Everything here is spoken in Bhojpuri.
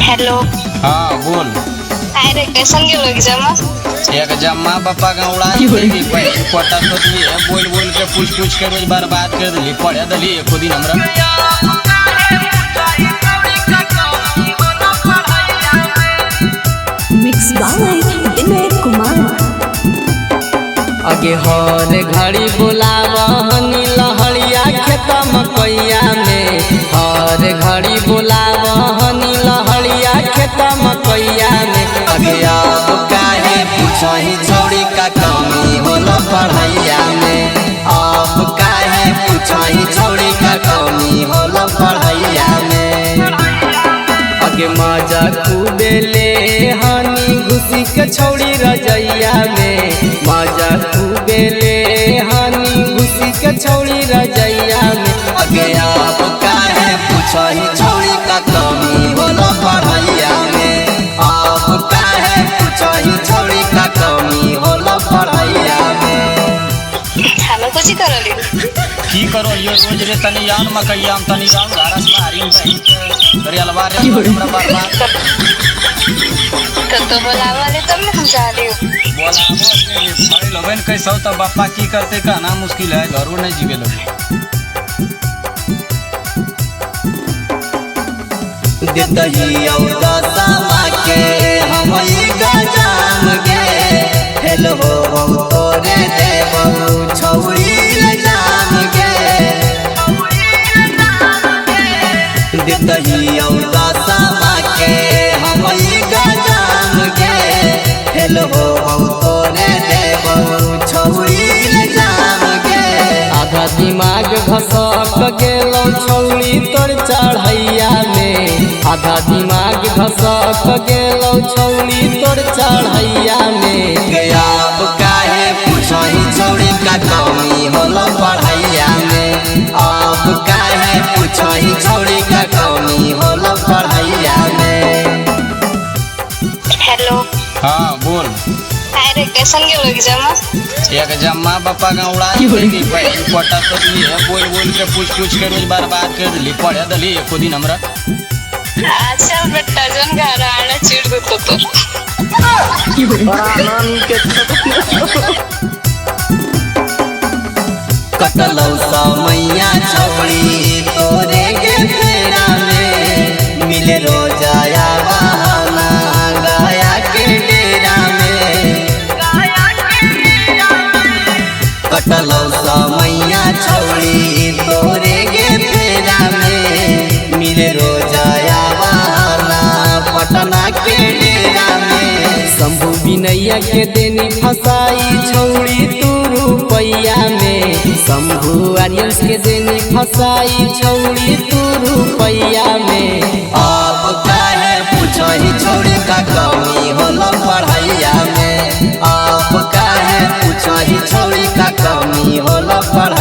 हेलो। हाँ बोल। अरे कैसन गेलो एग्जाम बापा का उड़ाई देगी पटा तो दिए बोल बोल के पूछ के रोज बर्बाद कर दिली पढ़े दिली एको दिन हमरा मिक्स बाय विनय कुमार। अगे हर घड़ी बोलावा हनी लहरिया खेत मकैया में, हर घड़ी बोलावा हनी लहरिया खेत मकैया में। अगे अब काहे पूछही छोड़ी का कमी होला पढ़ैया में, अब काहे पूछही छोड़ी का कमी होला पढ़ैया में। अगे मजा खूबे ले हनी घुसी के छोड़ी रजैया में, मजा खूबे ले हनी घुसी के छोड़ी रजैया में। अगे आप काहे पूछही छोड़ी का कमी होला पढ़ैया में, आप काहे पूछही छोड़ी का कमी होला पढ़ैया में। हमें कुछ ही करली की करो यो रोज रे तनी यान मकैया हम तनी जाऊं घरस मारी रे अलवार रे हमरा बर्बाद तो बोलावा ले तब हम जा रही हूँ। बोला पढ़े लगन कैसे तो बापा की करते कहना मुश्किल है घरों नहीं जीवे लोग देतही औदा सामा के हम ई गजाम गे हेलो तोरे देबहु छौरी लजाम गे। देतही औदा सामा के हम ई गजाम गे हेलो तोरे देबहु छौरी लजाम गे। आधा दिमाग घसक गेलौ छौरी तोर चढ़ैया में, आधा दिमाग घसक गेलौ छौरी तोर चढ़ैया में। गयाब काहे पूछही छौरी का कमी होला पढ़ैया में, अब काहे पूछही छौरी का कमी होला पढ़ैया में। हेलो। हाँ बोल। अरे कैसन गेलो एग्जाम बापा का उड़ाई देगी पटा तो दिए बोल बोल के पूछ के रोज बर्बाद कर दिली पढ़े दिली एको दिन हमरा अच्छा बेटा जन घर आना चिड़ दो तो कटलौ समैया छौरी तोरे के फेरा में, मिले रोजाया बहाना गया के डेरा में। कटलौ समैया छौरी तोरे के फेरा में, मिले रोजाया बहाना पटना के डेरा में। शंभु विनैया के देनी फसाई छौरी तू रुपैया में, शंभु आर्यन के देनी फसाई छौरी तू रुपैया में। अब काहे पूछही छौरी का कमी होला पढ़ैया में, अब काहे पूछही छौरी का कमी होला पढ़ैया